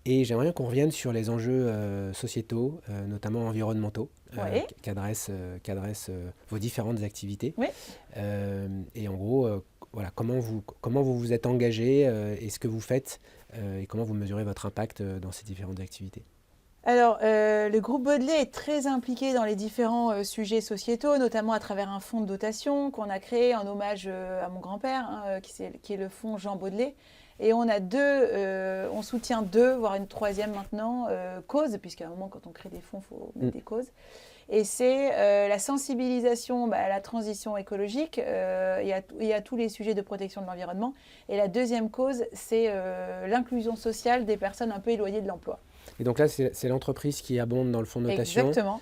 Et j'aimerais bien qu'on revienne sur les enjeux sociétaux, notamment environnementaux, Oui, qu'adressent vos différentes activités. oui. Et en gros, voilà, comment vous vous êtes engagé et ce que vous faites et comment vous mesurez votre impact dans ces différentes activités. Alors, le groupe Baudelaire est très impliqué dans les différents sujets sociétaux, notamment à travers un fonds de dotation qu'on a créé en hommage à mon grand-père, hein, qui est le fonds Jean Baudelaire. Et on soutient deux, voire une troisième maintenant, cause, puisqu'à un moment, quand on crée des fonds, il faut Mm. mettre des causes. Et c'est la sensibilisation à la transition écologique et à tous les sujets de protection de l'environnement. Et la deuxième cause, c'est l'inclusion sociale des personnes un peu éloignées de l'emploi. Et donc là, c'est l'entreprise qui abonde dans le fonds de notation. Exactement.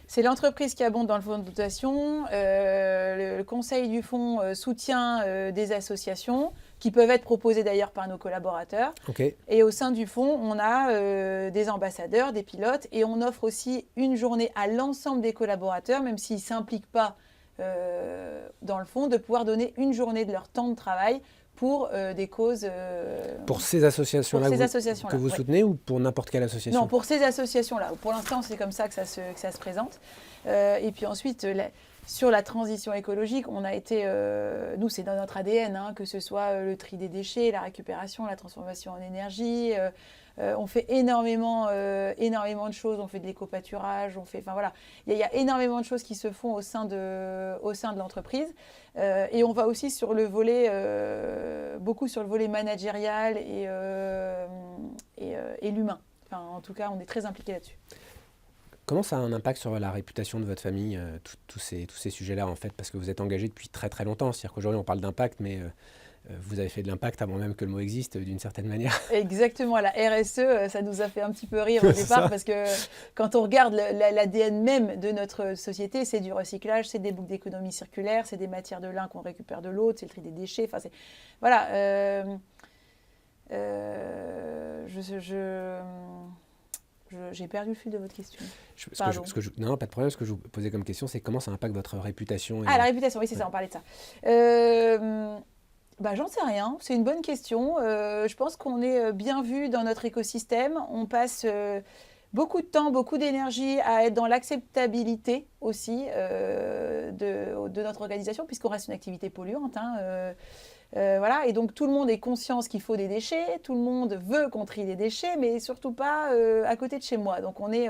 C'est l'entreprise qui abonde dans le fonds de dotation. Le conseil du fonds soutient des associations qui peuvent être proposées d'ailleurs par nos collaborateurs. Ok. Et au sein du fonds, on a des ambassadeurs, des pilotes, et on offre aussi une journée à l'ensemble des collaborateurs, même s'ils ne s'impliquent pas dans le fonds, de pouvoir donner une journée de leur temps de travail pour des causes. Pour ces associations-là pour ces que associations-là, vous oui. soutenez ou pour n'importe quelle Non, association? pour ces associations-là. Pour l'instant, c'est comme ça que ça se présente. Et puis ensuite, sur la transition écologique, on a été, nous, c'est dans notre ADN, hein, que ce soit le tri des déchets, la récupération, la transformation en énergie. On fait énormément de choses. On fait de l'éco-pâturage. Enfin voilà, il y a énormément de choses qui se font au sein de l'entreprise. Et on va aussi sur le volet, beaucoup sur le volet managérial et l'humain. Enfin, en tout cas, on est très impliqués là-dessus. Comment ça a un impact sur la réputation de votre famille, tous ces sujets-là, en fait, parce que vous êtes engagé depuis très très longtemps. C'est-à-dire qu'aujourd'hui, on parle d'impact, mais vous avez fait de l'impact avant même que le mot existe, d'une certaine manière. Exactement, la RSE, ça nous a fait un petit peu rire au C'est départ ça. parce que quand on regarde l'ADN même de notre société, c'est du recyclage, c'est des boucles d'économie circulaire, c'est des matières de l'un qu'on récupère de l'autre, c'est le tri des déchets. Enfin, voilà. J'ai perdu le fil de votre question. Pardon. Non, pas de problème. Ce que je vous posais comme question, c'est comment ça impacte votre réputation. Ah, la réputation, oui, c'est ça, on parlait de ça. J'en sais rien, c'est une bonne question. Je pense qu'on est bien vu dans notre écosystème. On passe beaucoup de temps, beaucoup d'énergie à être dans l'acceptabilité aussi de notre organisation, puisqu'on reste une activité polluante. Hein, voilà. Et donc tout le monde est conscient qu'il faut des déchets, tout le monde veut qu'on trie des déchets, mais surtout pas à côté de chez moi. Donc on est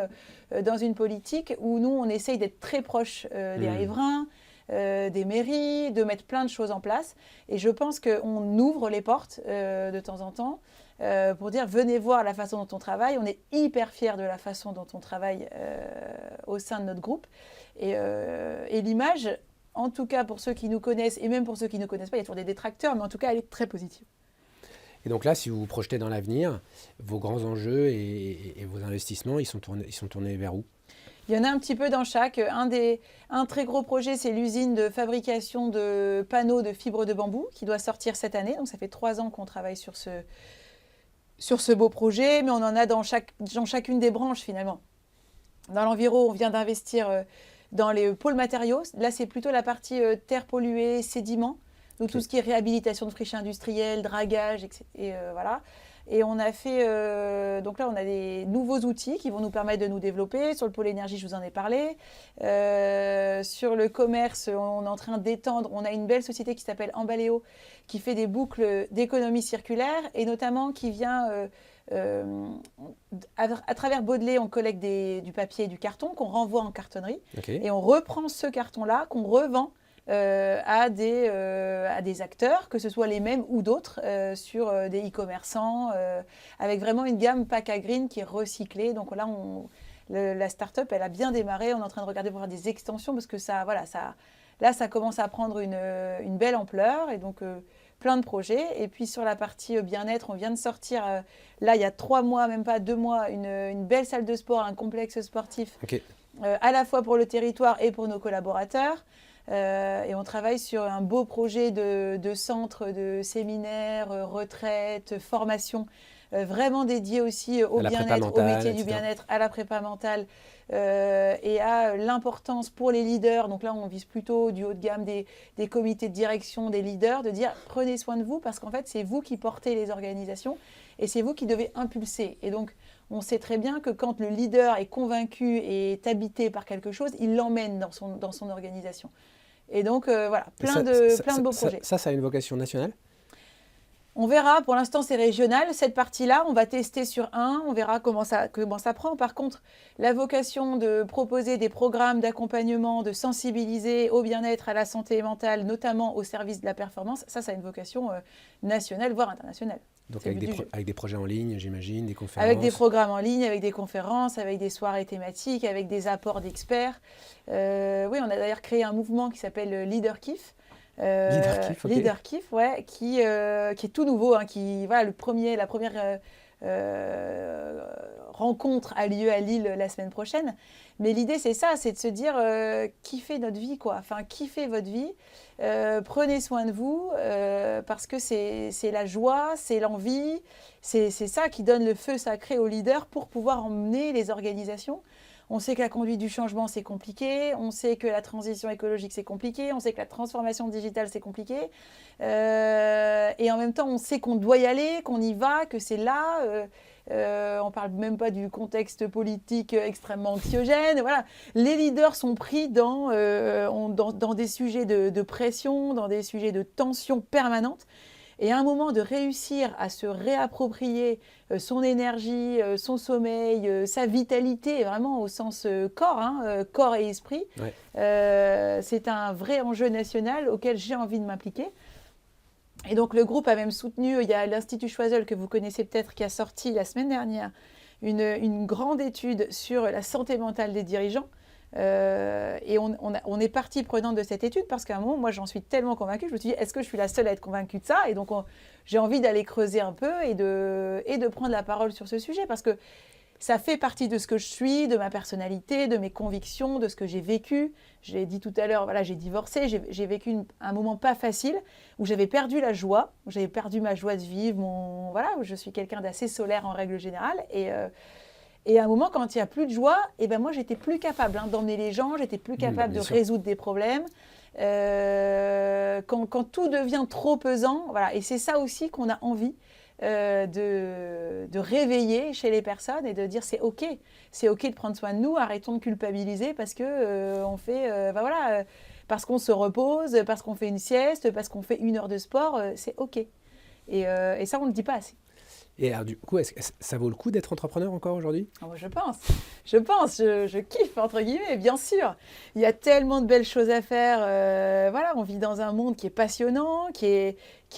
dans une politique où nous, on essaye d'être très proche des riverains, des mairies, de mettre plein de choses en place. Et je pense qu'on ouvre les portes de temps en temps pour dire venez voir la façon dont on travaille. On est hyper fiers de la façon dont on travaille au sein de notre groupe. Et l'image, en tout cas pour ceux qui nous connaissent et même pour ceux qui ne nous connaissent pas, il y a toujours des détracteurs, mais en tout cas elle est très positive. Et donc là, si vous vous projetez dans l'avenir, vos grands enjeux et vos investissements, ils sont tournés vers où? Il y en a un petit peu dans chaque. Un très gros projet, c'est l'usine de fabrication de panneaux de fibres de bambou qui doit sortir cette année. Donc ça fait 3 ans qu'on travaille sur ce beau projet, mais on en a dans chacune des branches finalement. Dans l'environ, on vient d'investir dans les pôles matériaux. Là, c'est plutôt la partie terre polluée, sédiments. Donc tout ce qui est réhabilitation de friches industrielles, dragage, etc. Et voilà. Et on a fait, donc là, on a des nouveaux outils qui vont nous permettre de nous développer. Sur le pôle énergie, je vous en ai parlé. Sur le commerce, on est en train d'étendre. On a une belle société qui s'appelle Embaléo, qui fait des boucles d'économie circulaire et notamment qui vient, à travers Baudelaire, on collecte du papier et du carton qu'on renvoie en cartonnerie. Okay. Et on reprend ce carton-là qu'on revend à des acteurs, que ce soit les mêmes ou d'autres, sur des e-commerçants, avec vraiment une gamme pack à green qui est recyclée. Donc là, la start-up, elle a bien démarré. On est en train de regarder pour faire des extensions parce que là, ça commence à prendre une belle ampleur. Et donc, plein de projets. Et puis, sur la partie bien-être, on vient de sortir, là, il y a 3 mois, même pas 2 mois, une belle salle de sport, un complexe sportif, Okay. À la fois pour le territoire et pour nos collaborateurs. Et on travaille sur un beau projet de centre de séminaires, retraites, formation vraiment dédié aussi au À la prépa bien-être, au mentale, métier du etc. bien-être, à la prépa mentale et à l'importance pour les leaders. Donc là, on vise plutôt du haut de gamme des comités de direction, des leaders, de dire prenez soin de vous parce qu'en fait, c'est vous qui portez les organisations et c'est vous qui devez impulser. Et donc, on sait très bien que quand le leader est convaincu et est habité par quelque chose, il l'emmène dans son organisation. Et donc, voilà, Et plein de beaux projets. ça a une vocation nationale? On verra, pour l'instant c'est régional, cette partie-là, on va tester sur on verra comment ça prend. Par contre, la vocation de proposer des programmes d'accompagnement, de sensibiliser au bien-être, à la santé mentale, notamment au service de la performance, ça a une vocation nationale, voire internationale. Donc C'est le but du jeu. avec des projets en ligne, j'imagine, des Avec des conférences. programmes en ligne, avec des conférences, avec des soirées thématiques, avec des apports d'experts. Oui, on a d'ailleurs créé un mouvement qui s'appelle Leader Kiff. Leaderkiff, ok. Leader Kiff, ouais, qui est tout nouveau, hein, voilà, la première rencontre a lieu à Lille la semaine prochaine. Mais l'idée, c'est ça, c'est de se dire kiffez notre vie, quoi. Enfin, kiffez votre vie, prenez soin de vous, parce que c'est la joie, c'est l'envie, c'est ça qui donne le feu sacré aux leaders pour pouvoir emmener les organisations. On sait que la conduite du changement, c'est compliqué. On sait que la transition écologique, c'est compliqué. On sait que la transformation digitale, c'est compliqué. Et en même temps, on sait qu'on doit y aller, qu'on y va, que c'est là. On ne parle même pas du contexte politique extrêmement anxiogène. Voilà. Les leaders sont pris dans des sujets de pression, dans des sujets de tension permanente. Et à un moment de réussir à se réapproprier son énergie, son sommeil, sa vitalité, vraiment au sens corps, hein, corps et esprit, Ouais. c'est un vrai enjeu national auquel j'ai envie de m'impliquer. Et donc le groupe a même soutenu, il y a l'Institut Choiseul que vous connaissez peut-être qui a sorti la semaine dernière une grande étude sur la santé mentale des dirigeants. Et on est partie prenante de cette étude parce qu'à un moment, moi j'en suis tellement convaincue, je me suis dit, est-ce que je suis la seule à être convaincue de ça? Et donc j'ai envie d'aller creuser un peu et de prendre la parole sur ce sujet parce que ça fait partie de ce que je suis, de ma personnalité, de mes convictions, de ce que j'ai vécu. Je l'ai dit tout à l'heure, voilà, j'ai divorcé, j'ai vécu un moment pas facile où j'avais perdu la joie, où j'avais perdu ma joie de vivre, voilà, où je suis quelqu'un d'assez solaire en règle générale. Et à un moment, quand il n'y a plus de joie, eh ben moi, j'étais plus capable d'emmener les gens, j'étais plus capable de résoudre des problèmes. Quand tout devient trop pesant, voilà. Et c'est ça aussi qu'on a envie de réveiller chez les personnes et de dire c'est OK de prendre soin de nous, arrêtons de culpabiliser parce que on fait, parce qu'on se repose, parce qu'on fait une sieste, parce qu'on fait 1 heure de sport, c'est OK. Et ça, on ne le dit pas assez. Et alors, du coup, est-ce que ça vaut le coup d'être entrepreneur encore aujourd'hui? Oh, je kiffe, entre guillemets, bien sûr. Il y a tellement de belles choses à faire. Voilà, on vit dans un monde qui est passionnant, qui est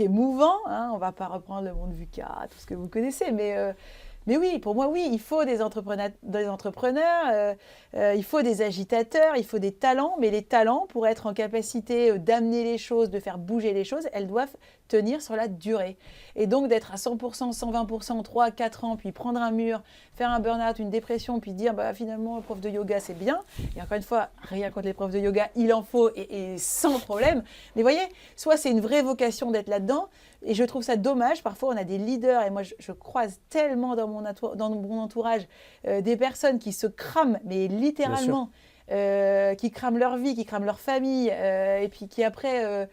mouvant. Hein. On ne va pas reprendre le monde VUCA, tout ce que vous connaissez, mais oui, pour moi, oui, il faut des entrepreneurs, il faut des agitateurs, il faut des talents, mais les talents, pour être en capacité d'amener les choses, de faire bouger les choses, elles doivent tenir sur la durée. Et donc d'être à 100%, 120%, 3, 4 ans, puis prendre un mur, faire un burn-out, une dépression, puis dire finalement, prof de yoga, c'est bien. Et encore une fois, rien contre les profs de yoga, il en faut et sans problème. Mais vous voyez, soit c'est une vraie vocation d'être là-dedans, et je trouve ça dommage. Parfois, on a des leaders, et moi, je croise tellement dans mon entourage des personnes qui se crament, mais littéralement, qui crament leur vie, qui crament leur famille, et puis qui après,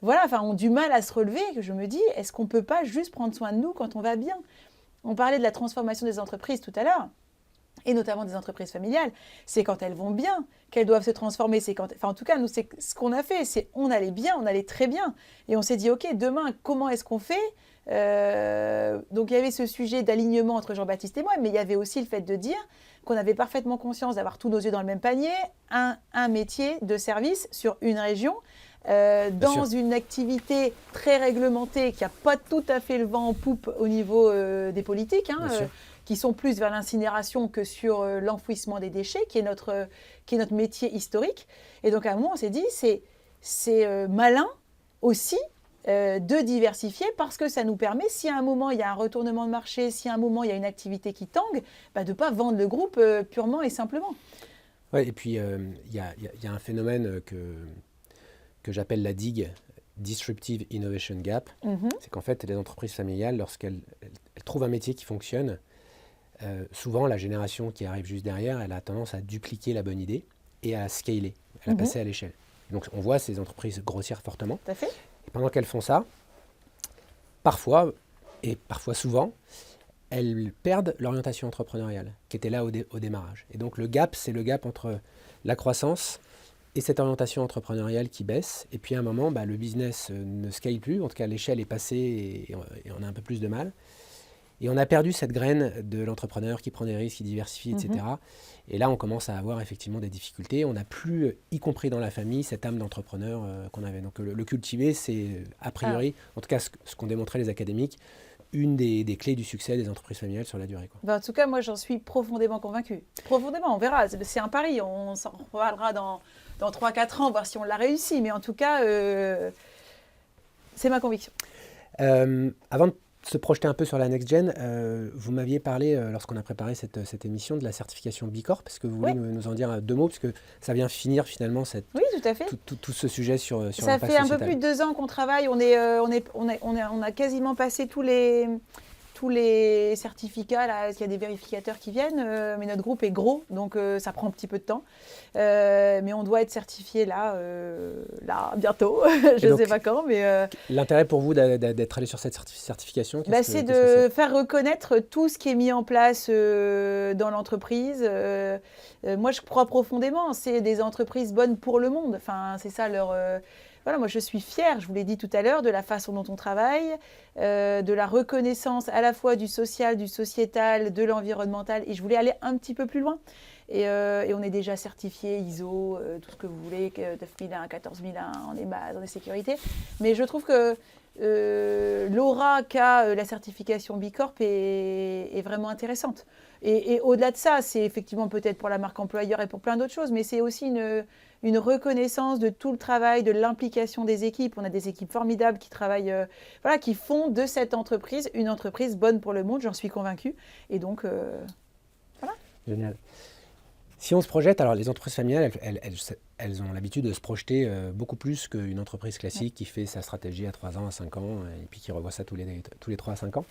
ont du mal à se relever. Que je me dis, est-ce qu'on ne peut pas juste prendre soin de nous quand on va bien? On parlait de la transformation des entreprises tout à l'heure. Et notamment des entreprises familiales, c'est quand elles vont bien qu'elles doivent se transformer. En tout cas, nous, c'est ce qu'on a fait. On allait bien, on allait très bien. Et on s'est dit, OK, demain, comment est-ce qu'on fait? Donc, il y avait ce sujet d'alignement entre Jean-Baptiste et moi, mais il y avait aussi le fait de dire qu'on avait parfaitement conscience d'avoir tous nos œufs dans le même panier, un métier de service sur une région, dans une activité très réglementée qui n'a pas tout à fait le vent en poupe au niveau des politiques, qui sont plus vers l'incinération que sur l'enfouissement des déchets, qui est notre métier historique. Et donc à un moment, on s'est dit, c'est malin aussi de diversifier parce que ça nous permet, si à un moment il y a un retournement de marché, si à un moment il y a une activité qui tangue, de ne pas vendre le groupe purement et simplement. Ouais, et puis il y a un phénomène que j'appelle la DIG, Disruptive Innovation Gap. C'est qu'en fait, les entreprises familiales, lorsqu'elles qu'elle trouve un métier qui fonctionne, souvent la génération qui arrive juste derrière, elle a tendance à dupliquer la bonne idée et à scaler, à la passer à l'échelle. Donc on voit ces entreprises grossir fortement. Tout à fait. Et pendant qu'elles font ça, parfois, et parfois souvent, elles perdent l'orientation entrepreneuriale qui était là au démarrage. Et donc le gap, c'est le gap entre la croissance et cette orientation entrepreneuriale qui baisse. Et puis à un moment, le business ne scale plus, en tout cas l'échelle est passée et on a un peu plus de mal. Et on a perdu cette graine de l'entrepreneur qui prend des risques, qui diversifie, etc. Et là, on commence à avoir effectivement des difficultés. On n'a plus, y compris dans la famille, cette âme d'entrepreneur qu'on avait. Donc le cultiver, c'est a priori, en tout cas ce qu'ont démontré les académiques, une des clés du succès des entreprises familiales sur la durée, quoi. En tout cas, moi, j'en suis profondément convaincue. Profondément, on verra. C'est un pari. On s'en reparlera dans 3-4 ans, voir si on l'a réussi. Mais en tout cas, c'est ma conviction. Avant de se projeter un peu sur la next gen, vous m'aviez parlé, lorsqu'on a préparé cette émission, de la certification B Corp. Est-ce que vous voulez nous en dire 2 mots, parce que ça vient finir finalement oui, tout à fait. tout ce sujet sur l'impact sociétal. Ça fait un peu plus de 2 ans qu'on travaille. On a quasiment passé tous les certificats. Là, il y a des vérificateurs qui viennent, mais notre groupe est gros, donc ça prend un petit peu de temps. Mais on doit être certifié là bientôt. Je ne sais pas quand, mais... L'intérêt pour vous d'être allé sur cette certification, c'est de faire reconnaître tout ce qui est mis en place dans l'entreprise. Moi, je crois profondément, c'est des entreprises bonnes pour le monde. Enfin, c'est ça leur... Voilà, moi je suis fière, je vous l'ai dit tout à l'heure, de la façon dont on travaille, de la reconnaissance à la fois du social, du sociétal, de l'environnemental, et je voulais aller un petit peu plus loin. Et on est déjà certifié ISO, tout ce que vous vouleux, 9001, 14001, on est sécurité. Mais je trouve que l'aura qu'a la certification B Corp est vraiment intéressante. Et au-delà de ça, c'est effectivement peut-être pour la marque employeur et pour plein d'autres choses, mais c'est aussi une reconnaissance de tout le travail, de l'implication des équipes. On a des équipes formidables qui travaillent, qui font de cette entreprise une entreprise bonne pour le monde, j'en suis convaincue. Et donc, voilà. Génial. Si on se projette, alors les entreprises familiales, elles ont l'habitude de se projeter beaucoup plus qu'une entreprise classique qui fait sa stratégie à 3 ans, à 5 ans, et puis qui revoit ça tous les 3 à 5 ans.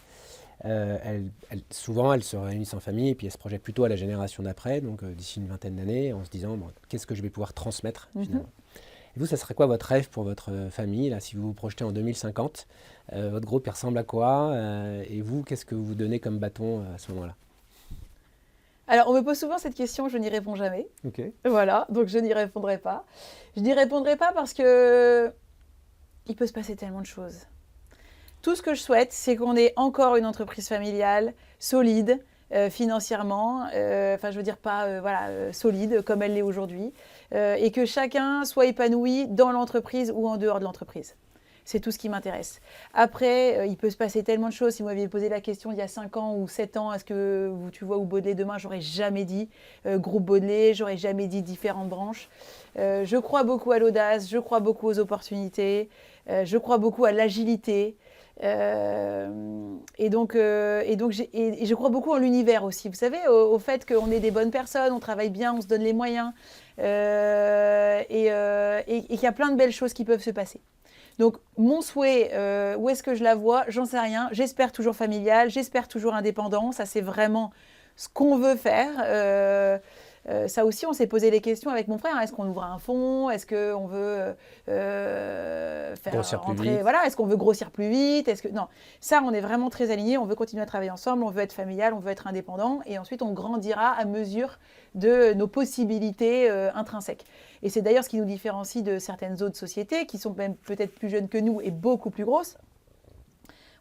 Souvent, elles se réunissent en famille et puis elles se projettent plutôt à la génération d'après, donc d'ici une vingtaine d'années, en se disant qu'est-ce que je vais pouvoir transmettre finalement. Et vous, ça serait quoi votre rêve pour votre famille, là, si vous vous projetez en 2050 votre groupe, il ressemble à quoi et vous, qu'est-ce que vous donnez comme bâton à ce moment-là? Alors, on me pose souvent cette question, je n'y réponds jamais. Ok. Voilà, donc je n'y répondrai pas. Je n'y répondrai pas parce que il peut se passer tellement de choses. Tout ce que je souhaite, c'est qu'on ait encore une entreprise familiale solide financièrement, je veux dire pas solide comme elle l'est aujourd'hui, et que chacun soit épanoui dans l'entreprise ou en dehors de l'entreprise. C'est tout ce qui m'intéresse. Après, il peut se passer tellement de choses. Si vous m'aviez posé la question il y a 5 ans ou 7 ans, est-ce que tu vois où Baudelaire demain, j'aurais jamais dit groupe Baudelaire, j'aurais jamais dit différentes branches. Je crois beaucoup à l'audace, je crois beaucoup aux opportunités, je crois beaucoup à l'agilité. Et je crois beaucoup en l'univers aussi. Vous savez, au fait qu'on est des bonnes personnes, on travaille bien, on se donne les moyens, et qu'il y a plein de belles choses qui peuvent se passer. Donc, mon souhait, où est-ce que je la vois? J'en sais rien. J'espère toujours familiale, j'espère toujours indépendant. Ça, c'est vraiment ce qu'on veut faire. Ça aussi, on s'est posé les questions avec mon frère. Est-ce qu'on ouvre un fonds? Est-ce qu'on veut faire grossir plus rentrer, vite. voilà, est-ce qu'on veut grossir plus vite? Non, ça, on est vraiment très alignés. On veut continuer à travailler ensemble. On veut être familial, on veut être indépendant. Et ensuite, on grandira à mesure de nos possibilités intrinsèques. Et c'est d'ailleurs ce qui nous différencie de certaines autres sociétés qui sont même peut-être plus jeunes que nous et beaucoup plus grosses.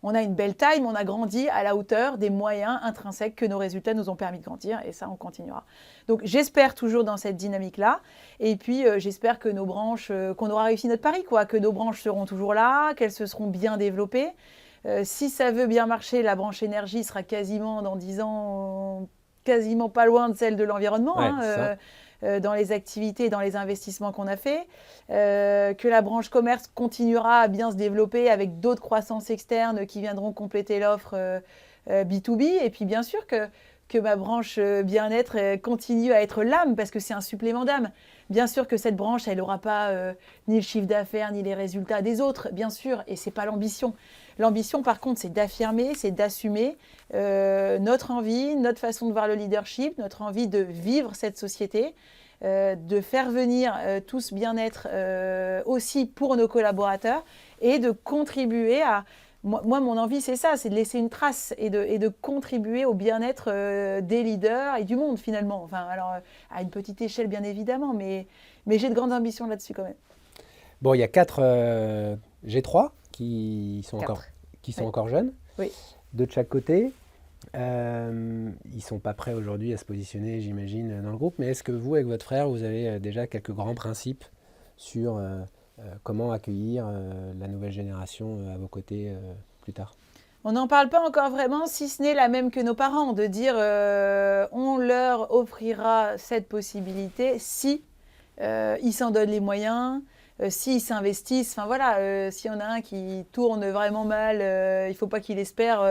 On a une belle taille, mais on a grandi à la hauteur des moyens intrinsèques que nos résultats nous ont permis de grandir. Et ça, on continuera. Donc, j'espère toujours dans cette dynamique-là. Et puis, j'espère que nos branches, qu'on aura réussi notre pari, que nos branches seront toujours là, qu'elles se seront bien développées. Si ça veut bien marcher, la branche énergie sera quasiment, dans 10 ans, quasiment pas loin de celle de l'environnement. Ouais, dans les activités et dans les investissements qu'on a fait, que la branche commerce continuera à bien se développer avec d'autres croissances externes qui viendront compléter l'offre B2B, et puis bien sûr que ma branche bien-être continue à être l'âme, parce que c'est un supplément d'âme. Bien sûr que cette branche, elle n'aura pas ni le chiffre d'affaires, ni les résultats des autres, bien sûr, et ce n'est pas l'ambition. L'ambition, par contre, c'est d'affirmer, c'est d'assumer notre envie, notre façon de voir le leadership, notre envie de vivre cette société, de faire venir tout ce bien-être aussi pour nos collaborateurs et de contribuer à... Moi, mon envie, c'est ça, c'est de laisser une trace et de contribuer au bien-être des leaders et du monde, finalement. Enfin, alors, à une petite échelle, bien évidemment, mais j'ai de grandes ambitions là-dessus, quand même. Bon, il y a 4 G3 qui sont Quatre. Oui. encore jeunes, Oui. 2 de chaque côté. Ils ne sont pas prêts aujourd'hui à se positionner, j'imagine, dans le groupe. Mais est-ce que vous, avec votre frère, vous avez déjà quelques grands principes sur comment accueillir la nouvelle génération à vos côtés plus tard? On n'en parle pas encore vraiment, si ce n'est la même que nos parents, de dire on leur offrira cette possibilité si ils s'en donnent les moyens, s'ils s'investissent. Enfin voilà, s'il y en a un qui tourne vraiment mal, il ne faut pas qu'il espère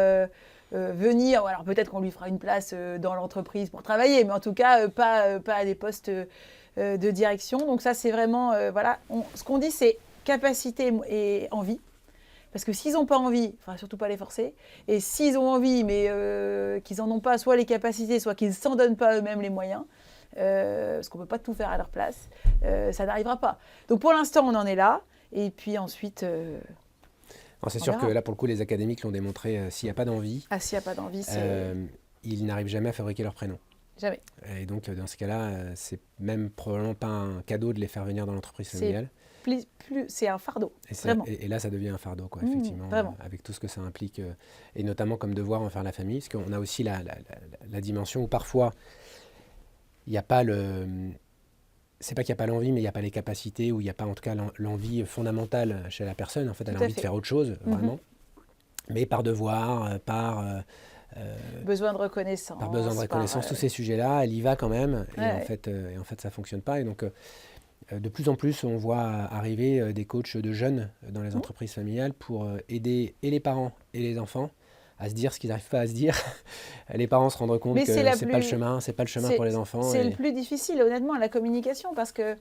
venir. Alors peut-être qu'on lui fera une place dans l'entreprise pour travailler, mais en tout cas pas à des postes de direction. Donc ça c'est vraiment, voilà, ce qu'on dit c'est capacité et envie. Parce que s'ils n'ont pas envie, il ne faudra surtout pas les forcer. Et s'ils ont envie, mais qu'ils n'en ont pas soit les capacités, soit qu'ils ne s'en donnent pas eux-mêmes les moyens, parce qu'on ne peut pas tout faire à leur place, ça n'arrivera pas. Donc pour l'instant, on en est là. Et puis ensuite, C'est on sûr que verra. là, pour le coup, les académiques l'ont démontré, s'il n'y a pas d'envie, S'il n'y a pas d'envie, c'est ils n'arrivent jamais à fabriquer leur prénom. jamais. Et donc, dans ce cas-là, c'est même probablement pas un cadeau de les faire venir dans l'entreprise familiale. C'est un fardeau, Et, vraiment. et là, ça devient un fardeau, quoi, Mmh, effectivement, vraiment. avec tout ce que ça implique, et notamment comme devoir envers la famille, parce qu'on a aussi la dimension où parfois, il n'y a pas le... C'est pas qu'il n'y a pas l'envie, mais il n'y a pas les capacités, ou il n'y a pas en tout cas l'envie fondamentale chez la personne. En fait, elle a Tout à envie de fait. faire autre chose, vraiment. Mais par devoir, Besoin de reconnaissance. par besoin de reconnaissance, par, tous ces sujets-là, elle y va quand même. Et, Ouais, en ouais. fait, ça ne fonctionne pas. Et donc, de plus en plus, on voit arriver des coachs de jeunes dans les entreprises familiales pour aider et les parents et les enfants à se dire ce qu'ils n'arrivent pas à se dire. Les parents se rendent compte Mais que c'est la c'est pas le plus... chemin, c'est pas le chemin pour les enfants. C'est le Et... plus difficile, honnêtement, la communication, parce que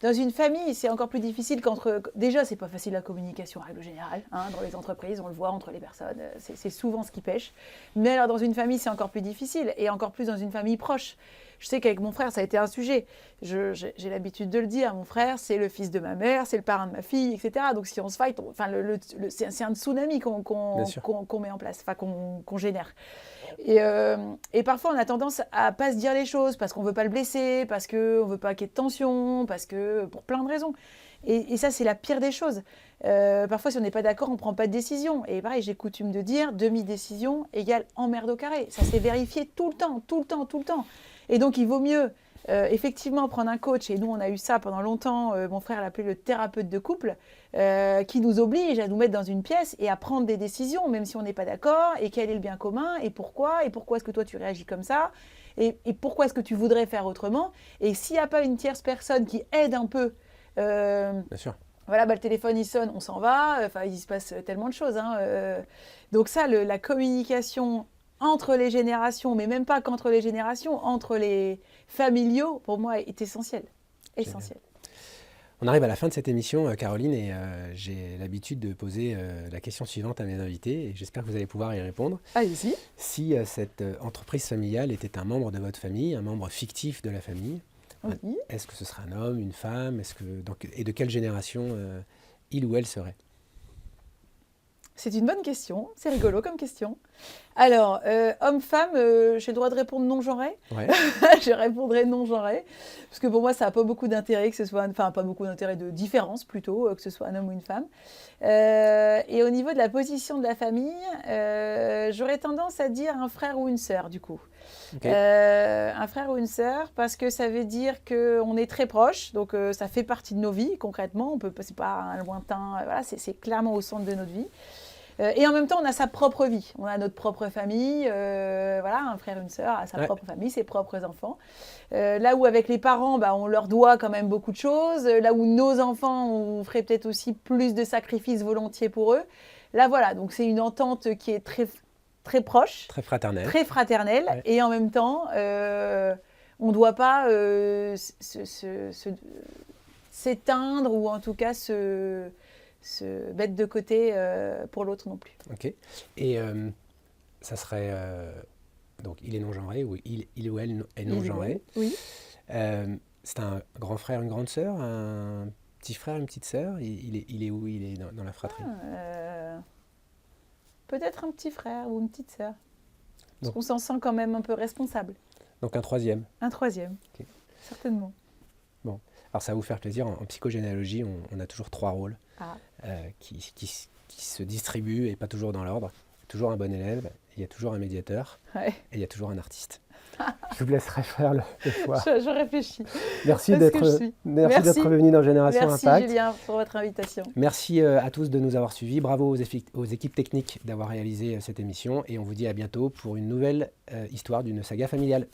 dans une famille, c'est encore plus difficile qu'entre... Déjà, c'est pas facile la communication en règle générale, hein, dans les entreprises, on le voit entre les personnes, c'est souvent ce qui pêche. Mais alors, dans une famille, c'est encore plus difficile, et encore plus dans une famille proche. Je sais qu'avec mon frère, ça a été un sujet. J'ai l'habitude de le dire, mon frère, c'est le fils de ma mère, c'est le parrain de ma fille, etc. Donc si on se fight, c'est un tsunami qu'on met en place, enfin qu'on génère. Et parfois, on a tendance à pas se dire les choses parce qu'on veut pas le blesser, parce qu'on veut pas qu'il y ait de tension, parce que pour plein de raisons. Et ça, c'est la pire des choses. Parfois, si on n'est pas d'accord, on ne prend pas de décision. Et pareil, j'ai coutume de dire, demi-décision égale emmerde au carré. Ça s'est vérifié tout le temps, tout le temps, tout le temps. Et donc, il vaut mieux effectivement prendre un coach. Et nous, on a eu ça pendant longtemps. Mon frère l'appelait le thérapeute de couple, qui nous oblige à nous mettre dans une pièce et à prendre des décisions, même si on n'est pas d'accord. Et quel est le bien commun, et pourquoi est-ce que toi, tu réagis comme ça, et pourquoi est-ce que tu voudrais faire autrement. Et s'il n'y a pas une tierce personne qui aide un peu... Bien sûr. Voilà, le téléphone il sonne, on s'en va. Enfin, il se passe tellement de choses. Donc ça, la communication entre les générations, mais même pas qu'entre les générations, entre les familiaux, pour moi, est essentielle. Essentielle. On arrive à la fin de cette émission, Caroline, et j'ai l'habitude de poser la question suivante à mes invités, et j'espère que vous allez pouvoir y répondre. Allez-y. Si cette entreprise familiale était un membre de votre famille, un membre fictif de la famille, Oui. est-ce que ce serait un homme, une femme, et de quelle génération il ou elle serait? C'est une bonne question. C'est rigolo comme question. Alors, homme-femme, j'ai le droit de répondre non-genré. Ouais. Je répondrai non-genré. Parce que pour moi, ça n'a pas beaucoup d'intérêt que ce soit... Enfin, pas beaucoup d'intérêt, de différence plutôt, que ce soit un homme ou une femme. Et au niveau de la position de la famille, j'aurais tendance à dire un frère ou une sœur, du coup. Okay. Un frère ou une sœur, parce que ça veut dire qu'on est très proches. Donc, ça fait partie de nos vies, concrètement. C'est pas un lointain. Voilà, c'est clairement au centre de notre vie. Et en même temps, on a sa propre vie. On a notre propre famille. Voilà, un frère, une sœur a sa propre famille, ses propres enfants. Là où avec les parents, on leur doit quand même beaucoup de choses. Là où nos enfants, on ferait peut-être aussi plus de sacrifices volontiers pour eux. Là, voilà. Donc, c'est une entente qui est très, très proche. Très fraternelle. Très fraternelle. Ouais. Et en même temps, on ne doit pas s'éteindre ou en tout cas se mettre de côté pour l'autre non plus. Ok. Et ça serait... donc, il est non-genré ou il ou elle est non-genré. Oui. C'est un grand frère, une grande sœur, un petit frère, une petite sœur. Il est où? Il est dans la fratrie. Peut-être un petit frère ou une petite sœur. Parce Donc- qu'on s'en sent quand même un peu responsable. Donc un troisième. Un troisième, Ok. certainement. Alors ça va vous faire plaisir, en psychogénéalogie, on a toujours 3 rôles Ah. qui se distribuent et pas toujours dans l'ordre. Toujours un bon élève, il y a toujours un médiateur Ouais. et il y a toujours un artiste. Je vous laisserai faire le choix. Je réfléchis. Merci Parce que d'être je suis. merci Merci. d'être venu dans Génération Merci Impact. Julien pour votre invitation. Merci à tous de nous avoir suivis. Bravo aux équipes techniques d'avoir réalisé cette émission et on vous dit à bientôt pour une nouvelle histoire d'une saga familiale.